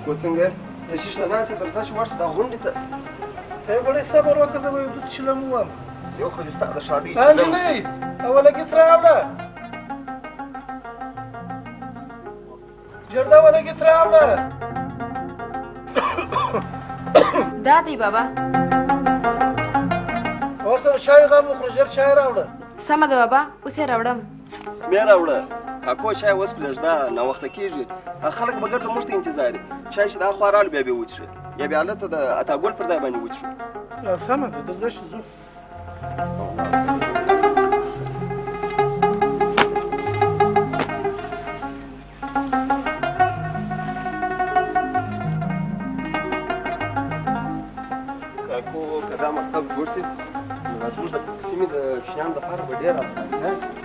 کاکو څنګه ته چې شته ناست درځه چې ورشه دا غونډې ته ته یې بړی صبر وکړه زه به یو دود چیلم ووایم یو خو دې ستا د شادۍ چیلم انجلۍ اوله ګیت راوړه ژر دا اوله ګیت راوړه دا دی بابا ورسره چای غم وخوره ژر چای راوړه سمه ده بابا اوس یې راوړم مې راوړه کاکو چای اوس پرېږده ناوخته کېږي خلک به ګرده موږ ته انتظار چای چې دا خوا راړو بیا به وڅښي یا بیا هلته د اتاګل پر ځای باندې وڅښو سمه ده درځه چې ځو کاکو که دا مکتب جوړ شي نو زموږ د سیمې د کوچنیانو لپاره به ډېر اسانتیا شي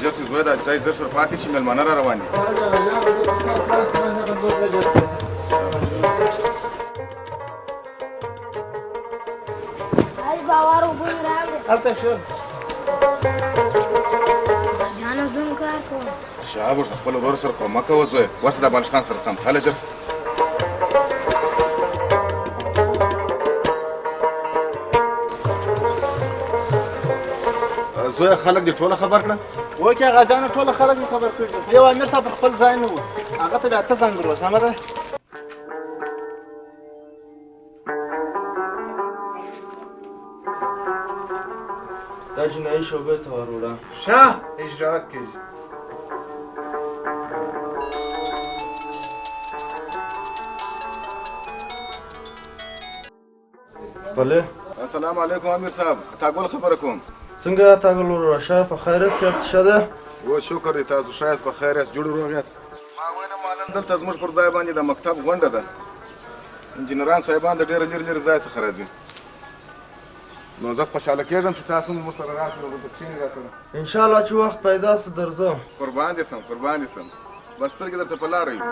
ژر زوی دا ځای زر سره پاتې چې مېلمانه را روان دي هلته شه جانه زوم کار کوم شاباش د خپل ورور سره کومک کوه زوی وسه د بالشتان سره سم هله ژر زوی خلک دې ټوله خبر کړه وکې هغه جانه ټوله خلک مې خبر کړي یو امیر صاحب په خپل ځای نه و هغه ته بیا ته زنګ ور سمه ده دا جنایي شعبې ته ور وړه شه اجرات کېږي بله السلام علیکم امیر صاحب اتاګل خبره کوم څنګه اتاګل وروره شه په خیر یاست ښه ده و شکر دی تاسو ښه یاست په خیر یاست جوړ روغ یاست ما ویله معلم دلته زموږ پر ځای باندې د مکتب غونډه ده انجینران صاحبان د ډېره لرې لرې ځای څخه راځي نو زه خوشحاله کېږم چې تاسو هم ورسره راسئ او دلته کښېنئ راسره انشاءالله چې وخت پیدا سه درځم قربان دې سم قربان دې سم بس سترګې درته په لاره یو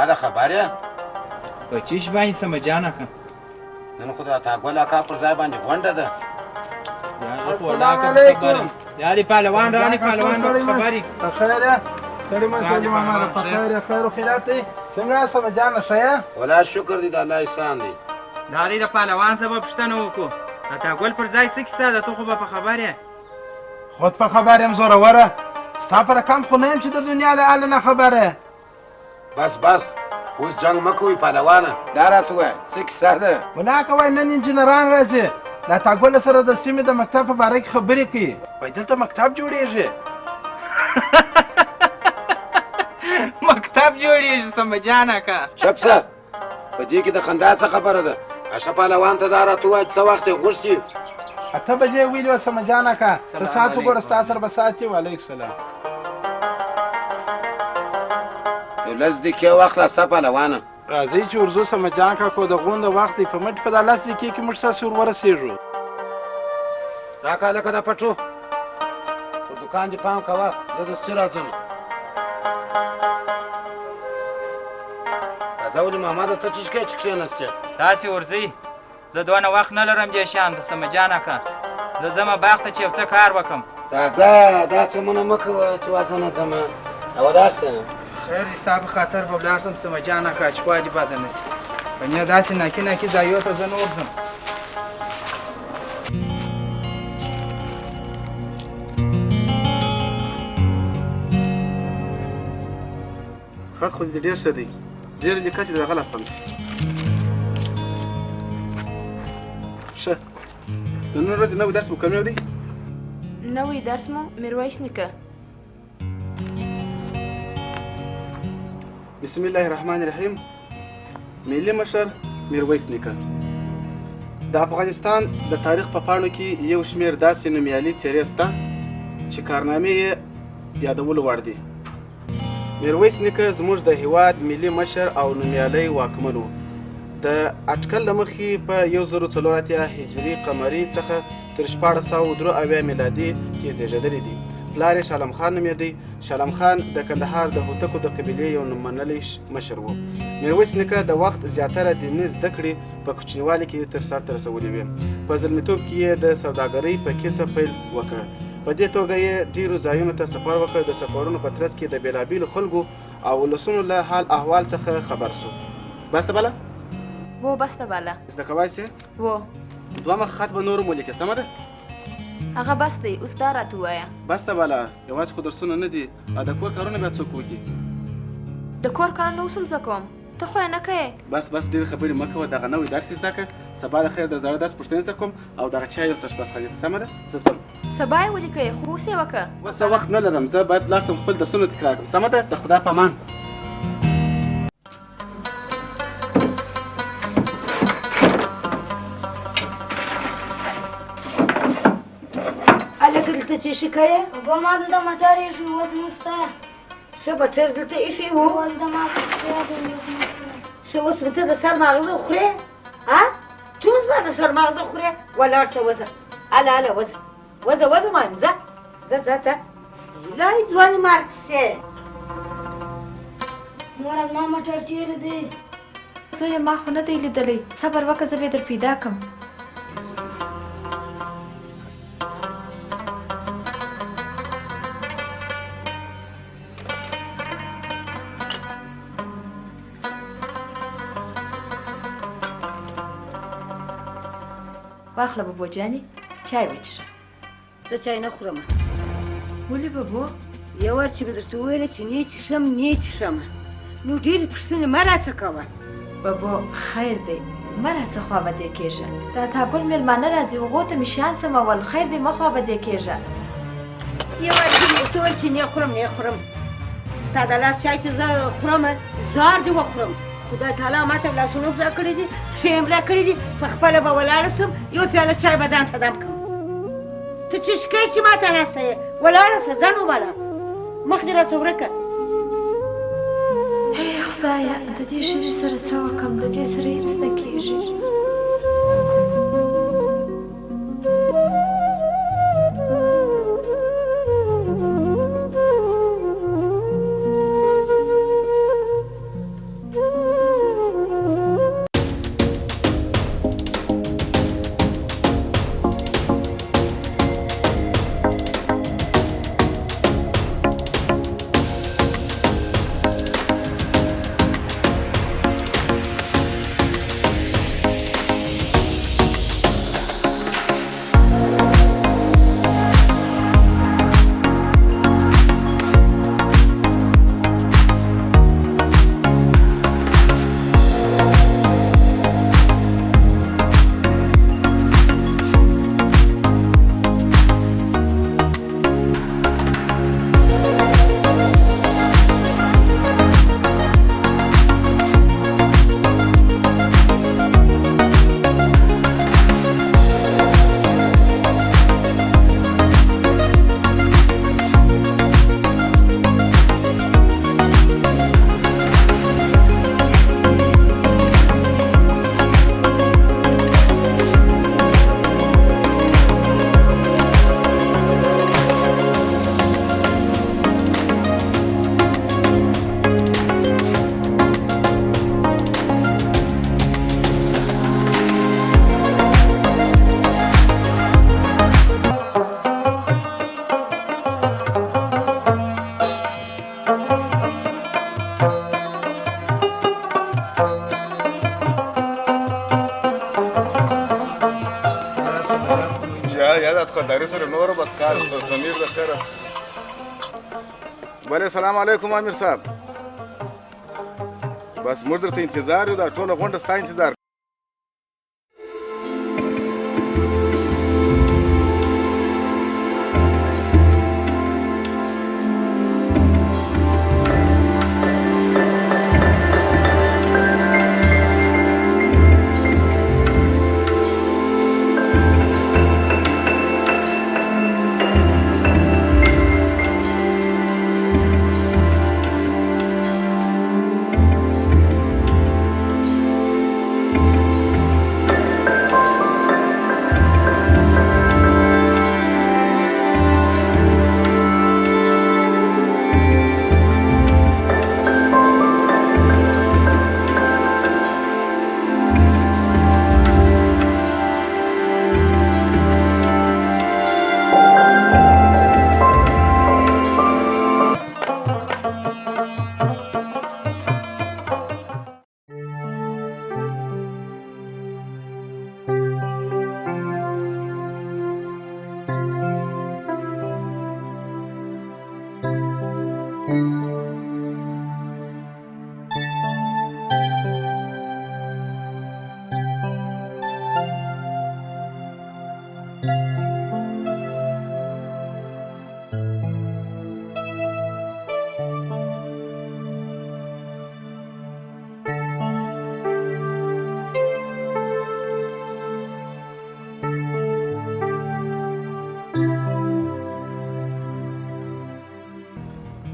محمد خبره په چیش باندې سمه جانه که نن خو د اتاګل اکا پر ځای باندې غونډه ده السلام علیکم یاري پهلوان رانی پهلوان خبرې په خیر یې سړي من سړي ماما په خیر یې خیر و خیرات دی څنګه سمه جانه ښه یې ولا شکر دی د الله احسان دی دا دی د پهلوان څه به پوښتنه وکړو اتاګل پر ځای څه کیسه ده ته خو به په خبر یې خود په خبر یم زوروره ستا پر کم خو نه یم چې د دنیا له حاله نه خبره بس بس اوس جنگ مه کوئ پهلوانه دا راته ووایه څه کیسه ده ولا کوئ نن انجینران راځي لا تا ګل سره د سیمې د مکتب په باره کې خبرې کوي وایي دلته مکتب جوړیږي مکتب جوړیږي سمجانه کا چپ شه په دې کې د خندا څه خبره ده اشرف پهلوان ته دا راته ووایه چې څه وخت یې غوښتي 8 بجې ویلي وه سمجانه کا ته ساعت وګوره ستا سره به ساعت وي وعلیکم السلام یو 10 دقیقې وخت لا ستا پهلوانه راځئ چې ورځو سمجان کاکو د غونډه وخت دی په مټ په دا 10 دقیقې کې موږ ستاسې ور ورسېږو راکړه لکه دا پټو په دوکان دې پام کوه زه دستي راځم راځه ولې محمده ته څه شکایت چې کښېناستې تاسې ورځئ زه دونه وخت نه لرم دې شام ته سمجانه کا زه ځمه باغ ته چې یو څه کار وکړم راځه دا چمونه مه کوه چې وازه نه ځمه هوادار شه خیر دې ستا په خاطر به ولاړ شم سمجانه کا چې خوا دې بده نه شي په نه داسې ناکي ناکي ځایو ته زه نه ورځم خط خو دې ډېر ښه دی ډېر لیکه چې د هغه لاسم شي ښه د نن ورځې نوی درس مو کوم یو دی نوی درس مو میرویس نیکه بسم الله الرحمن الرحیم ملي مشر میرویس نیکه د افغانستان د تاریخ په پاڼو کې یو شمېر داسې نومیالي څېرې شته چې کارنامې یې یادولو وړ دي میرویس نیکه زموږ د هیواد ملي مشر او نومیالی واکمن و د اټکل له مخې په 1084 هجري قمري څخه تر 1493 میلادي کې زیږېدلی دی پلار یې شالم خان نومېدی شالم خان د کندهار د هوتکو د قبیلې یو نوممنلی مشر و میرویس نیکه د وخت زیاتره دیني زده کړې په کوچنیوالي کې تر سرته رسولې وې په زلمیتوب کې یې د سوداګرۍ په کسب پیل وکړ په دې توګه یې ډیرو ځایونو ته سفر وکړ د سفرونو په ترڅ کې د بېلابېلو خلکو او ولسونو له حال احوال څخه خبر سو بسته بله و بسته بالا زده کوای سې و دومره خط به نور مو لیکې سمه ده هغه بس دی اوس دا راته ووایه بسته بالا یوازې خو درسونه نه دي او د کور کارونه بیا څوک وکړي د کور کارونه اوس هم زه کوم ته خو یې نه کوې بس ډېرې خبرې مه کوه دغه نوی درس یې زده کړه سبا د خیر د زاړه درس پوښتنې زده کوم او دغه چای یو اشپزخانې ته سمه ده زه ځم سبا یې ولیکئ خو اوس یې وکړه اوس زه وخت نه لرم زه باید لاړ شم خپل درسونه تکرار کړم سمه ده د خدا په امان هلکه دلته څه شي کوې اوبه ما دلته موټر ایښی اوس نشته ښه بټر دلته ایښی و دلته ما ښه اوس به ته د سر ماغزه خورې ته اوس ما د سر ماغزه خورې ولاړ شه وځه هله وځه وځه مایم ځه لای ځوانې مارک سې مور ما موټر چیرې دی زویه ما خو نه دی لیدلی صبر وکړه زه به یې در پیدا کړم واخله بابا جانې چای وڅښه زه چای نه خورم ولې بابا یو وار چې به درته وویله چې نه څښم نه څښم نو ډېرې پوښتنې مه راڅه کوه بابا خیر دی مه راڅه خوابدې کېږه دا تا ګل مېلمانه راځي هغو ته مې شیان سمول خیر دی مه خوابدې کېږه یو وار چې مې درته وویل چې نه خورم ستا د لاس چای چې زه خورم زار دې وخورم خدای تعالی ما ته لاسونه راکړي دي پښې هم راکړي دي په خپله به ولاړه شم یو پیاله چای به ځان ته دم کړم ته چې شکایت چې ما ته ناسته یې ولاړه شه ځه نو بالا مخ دې راڅه ورکه هی خدایه د دې ښځې سره څه وکړم د دې سره هېڅ نه کېږي دا دکانداري سره نور بس کار ضمیر د خیره. بله سلام علیکم امیر صاحب. بس موږ درته انتظار یو، دا ټوله غونډه ستا انتظار.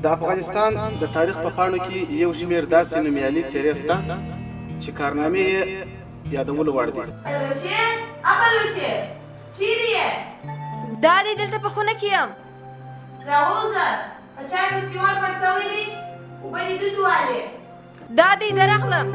د افغانستان د تاریخ په پاڼو کې یو شمېر داسې نومیالي څېرې شته چې کارنامې یې یادولو وړ دي. ابلوشیر چیرې یې؟ دا دی دلته په خونه کې یم. راووځه، په چای بسکیوال پټ سوی دي، اوبه دې دود والې. دا دی درغلم.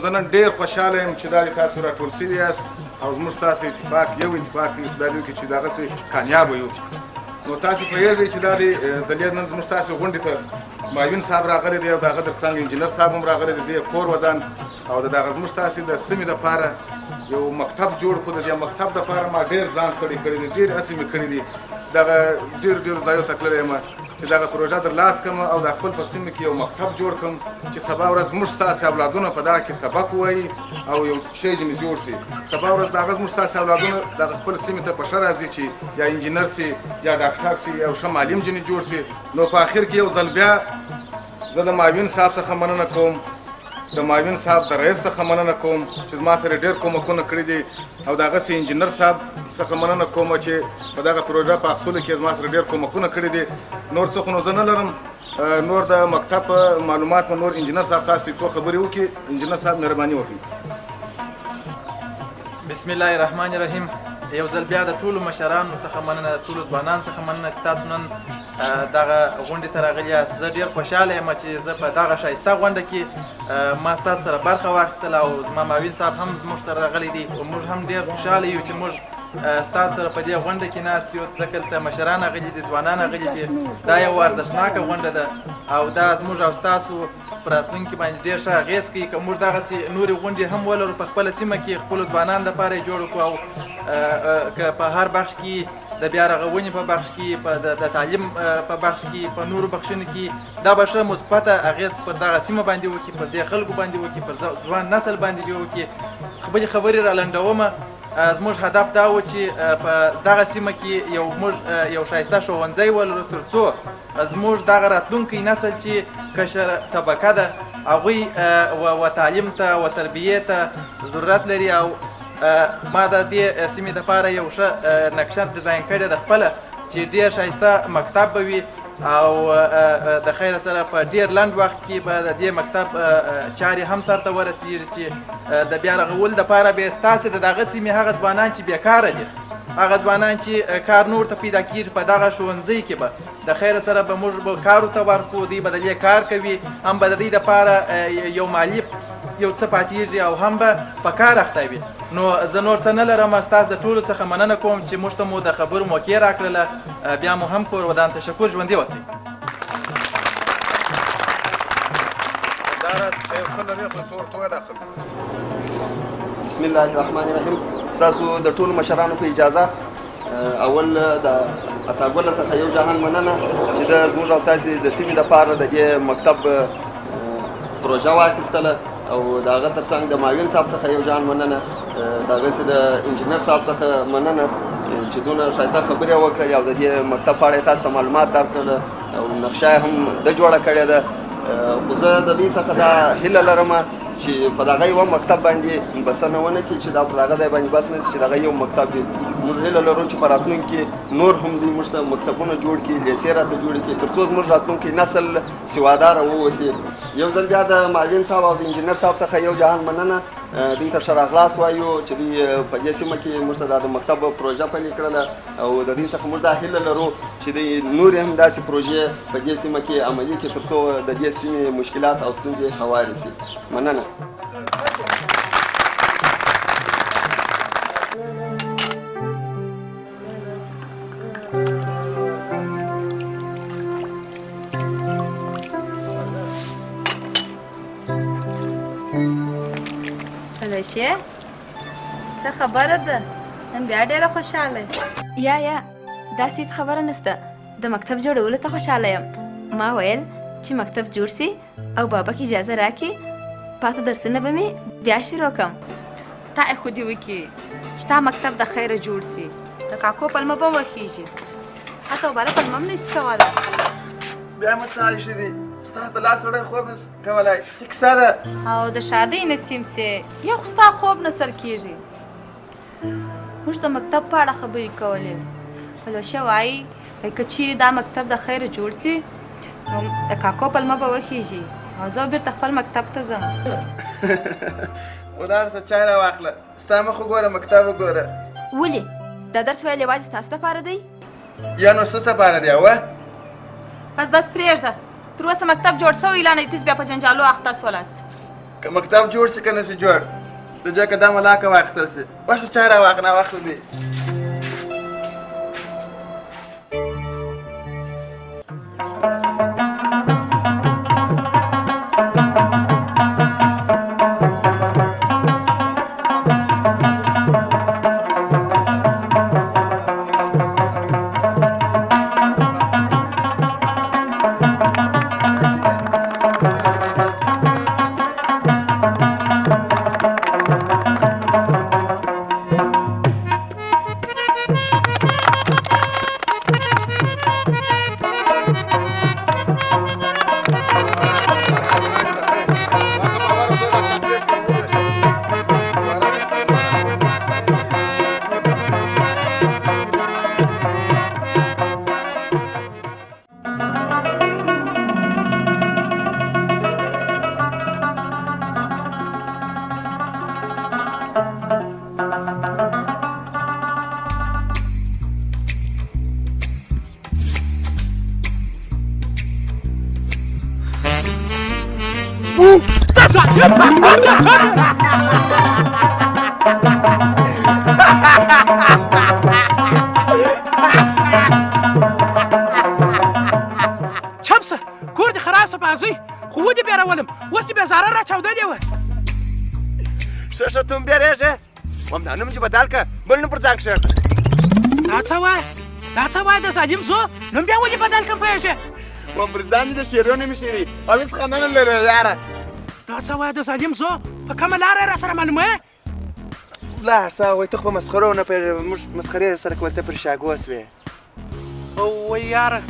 زه نن ډېر خوشحاله یم چې دا تاسو راټول سوي یاست او زموږ ستاسې اتفاق یو اتفاق دی خدای دې وکړي چې دغسې کامیابه یو. نو تاسې پوهېږئ چې دا دی د دې نن زموږ تاسې غونډې ته معاون صاحب راغلی دی او د هغه تر څنګ انجینر صاحب هم راغلی دی، د کور ودان او د دغه زموږ تاسې د سیمې دپاره یو مکتب جوړ کړو. د دې مکتب دپاره ما ډېر ځان ستړی کړی دی، ډېر هڅې مې کړي دي، دغه ډېرو ځایو ته تللی یم چې دغه پروژه در لاس کړم او د خپل په سیمه کې یو مکتب جوړ کړم چې سبا ورځ موږ ستاسې اولادونه په دغه کې سبق ووایي او یو شی ځینې جوړ شي. سبا ورځ د هغه زموږ ستاسې اولادونه دغه خپل سیمې ته په ښه راځي چې یا انجینر سي یا ډاکټر سي او ښه معلم ځینې جوړ شي. نو په آخر کې یو ځل بیا زه د معاون صاحب څخه مننه کوم، د معاون صاحب د رئیس څخه مننه کوم چې زما سره ډېر کومکونه کړي دي او د هغسې انجینر صاحب څخه مننه کوم چې په دغه پروژه په اخیستلو کې زما سره ډېر کومکونه کړي دي. نور څه خو نو زه نه لرم، نور د مکتب معلومات به نور انجینر صاحب تاسو ته څو خبرې وکړي. انجینر صاحب مهرباني وکړئ. بسم الله الرحمن الرحیم. یو ځل بیا د ټولو مشرانو څخه مننه، د ټولو ځوانانو څخه مننه چې تاسو نن دغه غونډې ته راغلي یاست. زه ډېر خوشحاله یم چې زه په دغه ښایسته غونډه کې ما ستاسو سره برخه واخیستله او زما معاون صاحب هم زموږ سره راغلی دي. موږ هم ډېر خوشحاله یو چې موږ ستاسو سره په دې غونډه کې ناست یو، ځکه دلته مشران راغلي دي، ځوانان راغلي دي. دا یو ارزښتناکه غونډه ده او دا زموږ او ستاسو په راتلونکي باندې ډېر ښه اغېز کوي. که موږ دغسې نورې غونډې هم ولرو په خپله سیمه کې خپلو ځوانانو لپاره یې جوړ کړو او که په هر بخش کې د بیا رغونې په بخش کې، د تعلیم په بخش کې، په نورو بخشونو کې دا به ښه مثبته اغېز پر دغه سیمه باندې وکړي، پر دې خلکو باندې وکړي، پر ځوان نسل باندې بیا وکړي. خپلې خبرې را لنډومه. زموږ هدف دا و چې په دغه سیمه کې موږ یو ښایسته ښوونځی ولرو تر څو زموږ دغه راتلونکی نسل چې کشر طبقه ده هغوی و تعلیم ته و تربیې ته ضرورت لري. او ما د دې سیمې دپاره یو ښه نقشه ډیزاین کړې ده خپله چې ډېر ښایسته مکتب به وي او د خیر سره په ډېر لنډ وخت کې به د دې مکتب چارې هم سرته ورسېږي چې د بیا رغولو دپاره بیا ستاسې د دغه سیمې هغه ځوانان چې بېکاره دي، هغه ځوانان چې کار نور ته پیدا کېږي په دغه ښوونځي کې به د خیر سره به موږ به کار ورته ورکړو، دوی به د دې کار کوي، هم به د دوی دپاره یو مالي یو څه پاتېږي او هم به په کار اخته وي. نو زه نور څه نه لرم ستاسو د ټولو څخه مننه کوم چې موږ ته مو د خبرو موقع راکړله بیا مو هم کور ودان تشکر ژوندي اوسئ بسم الله الرحمن الرحیم ستاسو د ټولو مشرانو په اجازه اول د اتاګوله څخه یو جهان مننه چې د زموږ او ستاسې د سیمې دپاره د دې مکتب پروژه واخیستله او د هغه تر څنګ د معاون صاحب څخه یو جهان مننه د هغسې د انجینر صاحب څخه مننه چې دونه ښایسته خبرې وکړلې او د دې مکتب په اړه یې تاسو ته معلومات درکړله او نقشه یې هم ده جوړه کړې ده خو زه د دوی څخه دا هیله لرم چې په دغه یوه مکتب باندې بسنه ونه کړي چې دا په دغه ځای باندې بس نه شي چې دغه یو مکتب وي موږ هیله لرو چې په راتلونکي نور هم دوی موږ ته مکتبونه جوړ کړي لیسې راته جوړې کړي تر څو زموږ راتلونکی نسل سواداره واوسي یو ځل بیا د معاون صاحب او د انجینر صاحب څخه یو جهان مننه دوی ته ښه راغلاست وایو چې دوی په دې سیمه کې موږ ته د مکتب پروژه پیل کړله او د دوی څخه موږ دا هیله لرو چې دوی نورې هم داسې پروژې په دې سیمه کې عملي کړي تر څو د دې سیمې مشکلات او ستونزې هوارې شي مننه شه څه خبره ده نن بیا ډېره خوشحاله یا داسې هېڅ خبره نشته د مکتب جوړولو ته خوشحاله یم ما ویل چې مکتب جوړ سي او بابک اجازه راکړي پاته درسونه به مې بیا شروع کړم تا یې خو دې وکړي چې تا مکتب د خیره جوړ سي د کاکو پلمه به وخیږي حتی وباره پلمه هم نشي کولی بیا مو څه عایشې دي ستا د لاس وړی خوب نس کولی څه کیسه ده او د شادۍ نسیم سي یا خو ستا خوب نه سر کېږي موږ د مکتب په اړه خبرې کولې پلوشه وایي که چیرې دا مکتب د خیره جوړ سي نو د کاکو پلمه به وخیږي او زه بېرته خپل مکتب ته ځم ولاړ ته چای راواخله ستا مخ وګوره مکتب وګوره ولې دا درس ویل یوازې ستاسو دپاره دی یا نو څه دپاره دی اوه بس پرېږده تر اوسه مکتب جوړ سوی لا نه تاسو بیا په جنجالو اخته سولاست که مکتب جوړ شي که نه شي جوړ د دې که دا ملاکه واخیستل شي ورشه چای راواخله واخله دې چمسه کور دې خراب شه په ازوی خو ودې بیرولم اوس دې بې زاره راچاودلې وه ښه ته هم بیرېږې همدا نوم دې بدل کړه بل نوم پر ځان کښېږده دا څه وایه د ظالم زو نوم بیا ولې بدل کړم پوهېږې مبرزان دې د شیرو نومې شیري او هېڅ خنده نه لري یاره دا څه وایه د ظالم زو په کومه لاره یې را سره معلوموې لاړ څه وایي ته خو په مسخرو نه پوهېږې موږ مسخرې سره کول ته پرې شاګوس وې اوه یاره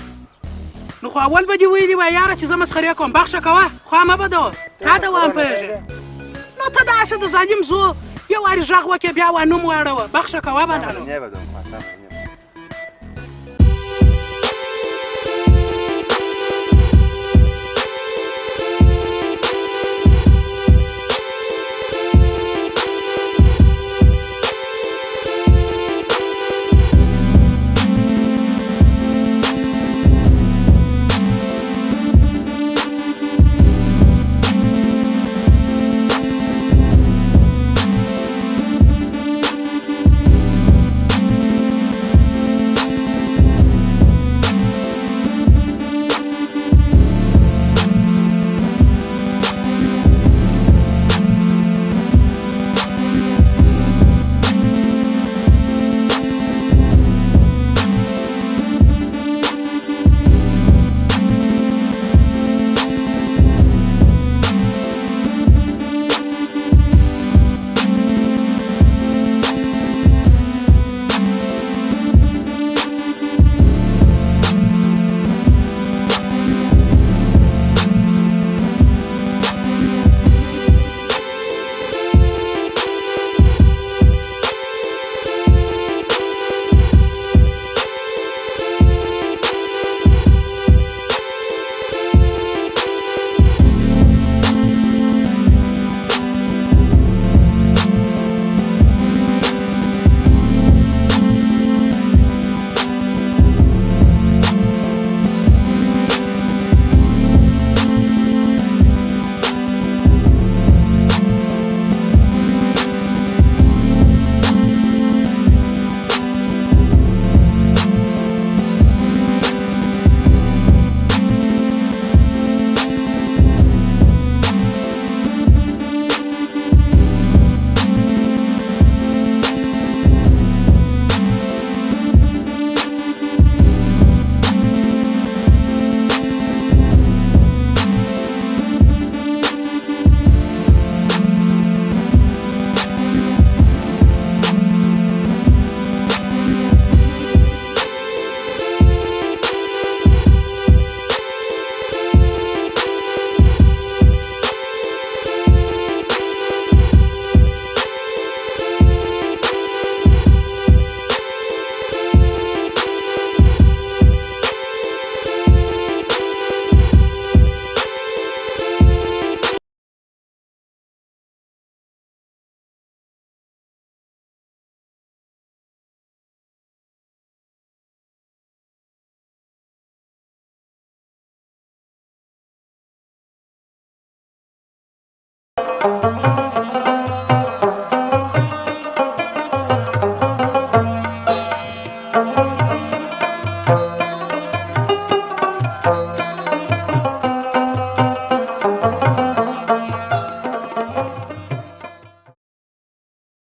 نو خو اول به دې ویلي وای یاره چې زه مسخرې کوم بخښه کوه خوا مه بدوه تا ته وایم پوهېږې نو ته داسې د ظالم زو یو وارې غږ وکړې بیا وا نوم واړوه بخښه کوه بنانو Thank you.